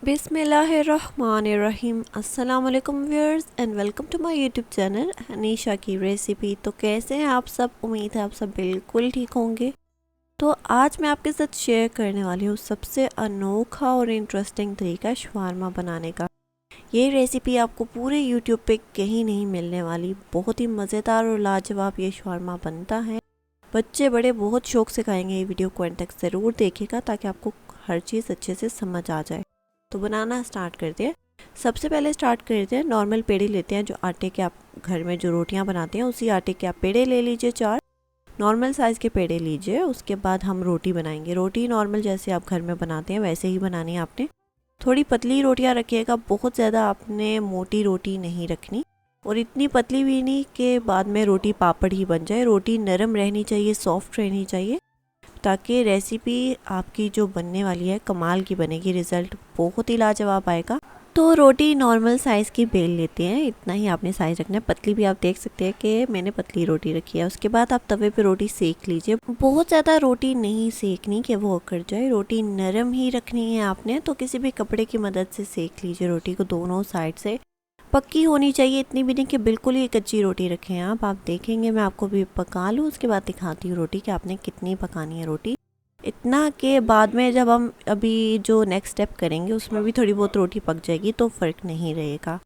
बिस्मिल्लाहिर्रहमानिर्रहीम। अस्सलाम वालेकुम viewers and welcome to my YouTube channel Anisha की रेसिपी। तो कैसे हैं आप सब? उम्मीद है आप सब बिल्कुल ठीक होंगे। तो आज मैं आपके साथ शेयर करने वाली हूँ सबसे अनोखा और इंटरेस्टिंग तरीका शवारमा बनाने का। ये रेसिपी आपको पूरे यूट्यूब पे कहीं नहीं मिलने वाली। बहुत ही मज़ेदार और लाजवाब ये शवारमा बनता है। बच्चे बड़े बहुत शौक से खाएंगे। ये वीडियो को एंड तक ज़रूर देखिएगा ताकि आपको हर चीज़ अच्छे से समझ आ जाए। तो बनाना स्टार्ट करते हैं। सबसे पहले स्टार्ट करते हैं, नॉर्मल पेड़े लेते हैं। जो आटे के आप घर में जो रोटियां बनाते हैं उसी आटे के आप पेड़े ले लीजिए। 4 नॉर्मल साइज़ के पेड़े लीजिए। उसके बाद हम रोटी बनाएंगे। रोटी नॉर्मल जैसे आप घर में बनाते हैं वैसे ही बनानी है आपने। थोड़ी पतली रोटियां रखिएगा, बहुत ज़्यादा आपने मोटी रोटी नहीं रखनी और इतनी पतली भी नहीं कि बाद में रोटी पापड़ ही बन जाए। रोटी नरम रहनी चाहिए, सॉफ्ट रहनी चाहिए, ताकि रेसिपी आपकी जो बनने वाली है कमाल की बनेगी। रिज़ल्ट बहुत ही लाजवाब आएगा। तो रोटी नॉर्मल साइज़ की बेल लेते हैं, इतना ही आपने साइज़ रखना है। पतली भी आप देख सकते हैं कि मैंने पतली रोटी रखी है। उसके बाद आप तवे पे रोटी सेक लीजिए। बहुत ज़्यादा रोटी नहीं सेकनी कि वो उखड़ जाए, रोटी नरम ही रखनी है आपने। तो किसी भी कपड़े की मदद से सेक लीजिए रोटी को, दोनों साइड से पक्की होनी चाहिए। इतनी भी नहीं कि बिल्कुल ही कच्ची रोटी रखें आप देखेंगे। मैं आपको भी पका लूँ, उसके बाद दिखाती हूँ रोटी कि आपने कितनी पकानी है रोटी। इतना कि बाद में जब हम अभी जो नेक्स्ट स्टेप करेंगे उसमें भी थोड़ी बहुत रोटी पक जाएगी तो फ़र्क नहीं रहेगा।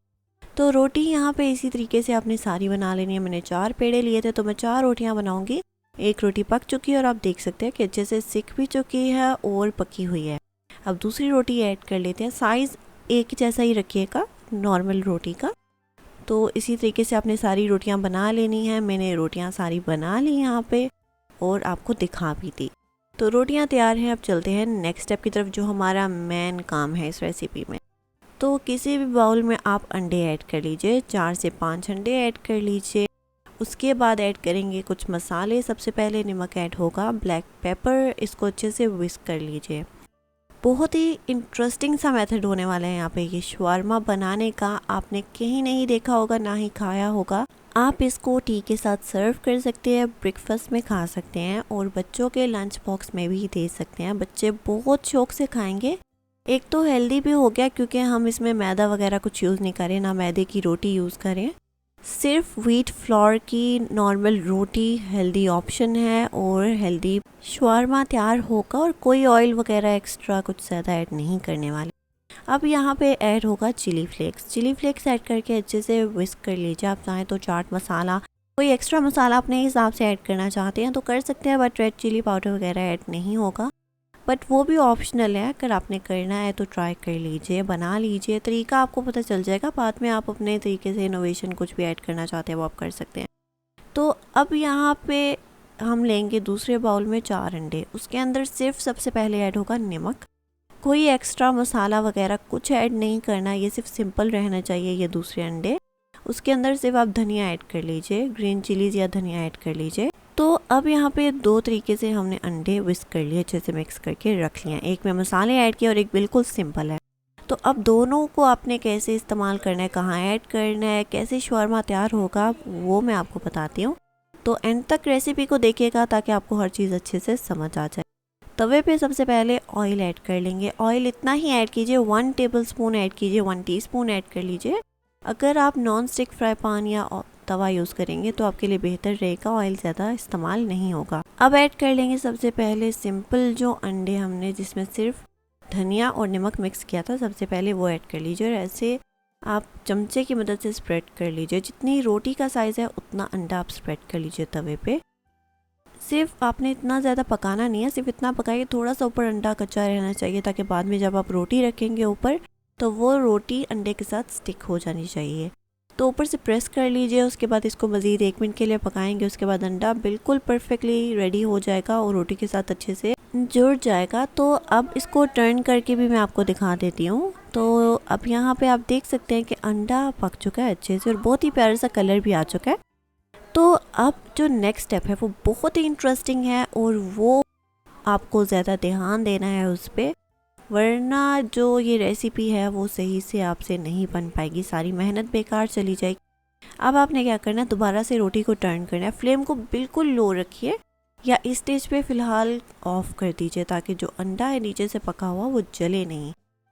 तो रोटी यहाँ पे इसी तरीके से आपने सारी बना लेनी है। मैंने 4 पेड़े लिए थे तो मैं 4 रोटियाँ बनाऊँगी। एक रोटी पक चुकी है और आप देख सकते हैं कि अच्छे से सिक भी चुकी है और पकी हुई है। अब दूसरी रोटी ऐड कर लेते हैं। साइज़ एक जैसा ही रखिएगा नॉर्मल रोटी का। तो इसी तरीके से आपने सारी रोटियां बना लेनी है। मैंने रोटियां सारी बना ली यहाँ पे और आपको दिखा भी दी। तो रोटियां तैयार हैं। अब चलते हैं नेक्स्ट स्टेप की तरफ, जो हमारा मेन काम है इस रेसिपी में। तो किसी भी बाउल में आप अंडे ऐड कर लीजिए। 4 से 5 अंडे ऐड कर लीजिए। उसके बाद ऐड करेंगे कुछ मसाले। सबसे पहले नमक ऐड होगा, ब्लैक पेपर। इसको अच्छे से विस्क कर लीजिए। बहुत ही इंटरेस्टिंग सा मेथड होने वाला है यहाँ पे ये शवारमा बनाने का। आपने कहीं नहीं देखा होगा, ना ही खाया होगा। आप इसको टी के साथ सर्व कर सकते हैं, ब्रेकफास्ट में खा सकते हैं और बच्चों के लंच बॉक्स में भी दे सकते हैं। बच्चे बहुत शौक से खाएंगे। एक तो हेल्दी भी हो गया क्योंकि हम इसमें मैदा वगैरह कुछ यूज़ नहीं करें, ना मैदे की रोटी यूज़ करें। सिर्फ व्हीट फ्लोर की नॉर्मल रोटी हेल्दी ऑप्शन है और हेल्दी शवारमा तैयार होगा और कोई ऑयल वगैरह एक्स्ट्रा कुछ ज़्यादा ऐड नहीं करने वाले। अब यहाँ पे ऐड होगा chilli flakes. Chilli flakes add करके अच्छे से विस्क कर लीजिए। आप चाहें तो चाट मसाला, कोई एक्स्ट्रा मसाला अपने हिसाब से ऐड करना चाहते हैं तो कर सकते हैं, बट रेड चिली पाउडर वगैरह ऐड नहीं होगा। बट वो भी ऑप्शनल है, अगर आपने करना है तो ट्राई कर लीजिए, बना लीजिए। तरीका आपको पता चल जाएगा, बाद में आप अपने तरीके से इनोवेशन कुछ भी ऐड करना चाहते हैं वो आप कर सकते हैं। तो अब यहाँ पे हम लेंगे दूसरे बाउल में 4 अंडे। उसके अंदर सिर्फ सबसे पहले ऐड होगा नमक। कोई एक्स्ट्रा मसाला वगैरह कुछ ऐड नहीं करना, ये सिर्फ सिंपल रहना चाहिए ये दूसरे अंडे। उसके अंदर सिर्फ आप धनिया ऐड कर लीजिए, ग्रीन चिलीज़ या धनिया ऐड कर लीजिए। तो अब यहाँ पे 2 तरीके से हमने अंडे विस्क कर लिए, अच्छे से मिक्स करके रख लिया। एक में मसाले ऐड किए और एक बिल्कुल सिंपल है। तो अब दोनों को आपने कैसे इस्तेमाल करना है, कहाँ ऐड करना है, कैसे शवारमा तैयार होगा, वो मैं आपको बताती हूँ। तो एंड तक रेसिपी को देखिएगा ताकि आपको हर चीज़ अच्छे से समझ आ जाए। तवे पे सबसे पहले ऑयल ऐड कर लेंगे। ऑयल इतना ही ऐड कीजिए, 1 टेबलस्पून ऐड कीजिए, 1 टीस्पून ऐड कर लीजिए। अगर आप नॉन स्टिक फ्राई पैन या तवा यूज़ करेंगे तो आपके लिए बेहतर रहेगा, ऑयल ज़्यादा इस्तेमाल नहीं होगा। अब ऐड कर लेंगे सबसे पहले सिंपल जो अंडे हमने जिसमें सिर्फ धनिया और नमक मिक्स किया था, सबसे पहले वो ऐड कर लीजिए और ऐसे आप चमचे की मदद से स्प्रेड कर लीजिए। जितनी रोटी का साइज़ है उतना अंडा आप स्प्रेड कर लीजिए तवे पे। सिर्फ आपने इतना ज़्यादा पकाना नहीं है, सिर्फ इतना पकाइए थोड़ा सा ऊपर अंडा कच्चा रहना चाहिए, ताकि बाद में जब आप रोटी रखेंगे ऊपर तो वो रोटी अंडे के साथ स्टिक हो जानी चाहिए। तो ऊपर से प्रेस कर लीजिए। उसके बाद इसको मज़ीद 1 मिनट के लिए पकाएंगे। उसके बाद अंडा बिल्कुल परफेक्टली रेडी हो जाएगा और रोटी के साथ अच्छे से जुड़ जाएगा। तो अब इसको टर्न करके भी मैं आपको दिखा देती हूँ। तो अब यहाँ पे आप देख सकते हैं कि अंडा पक चुका है अच्छे से और बहुत ही प्यारा सा कलर भी आ चुका है। तो अब जो नेक्स्ट स्टेप है वो बहुत ही इंटरेस्टिंग है और वो आपको ज़्यादा ध्यान देना है उस पर, वरना जो ये रेसिपी है वो सही से आपसे नहीं बन पाएगी, सारी मेहनत बेकार चली जाएगी। अब आपने क्या करना है, दोबारा से रोटी को टर्न करना है। फ्लेम को बिल्कुल लो रखिए या इस स्टेज पे फ़िलहाल ऑफ़ कर दीजिए ताकि जो अंडा है नीचे से पका हुआ वो जले नहीं।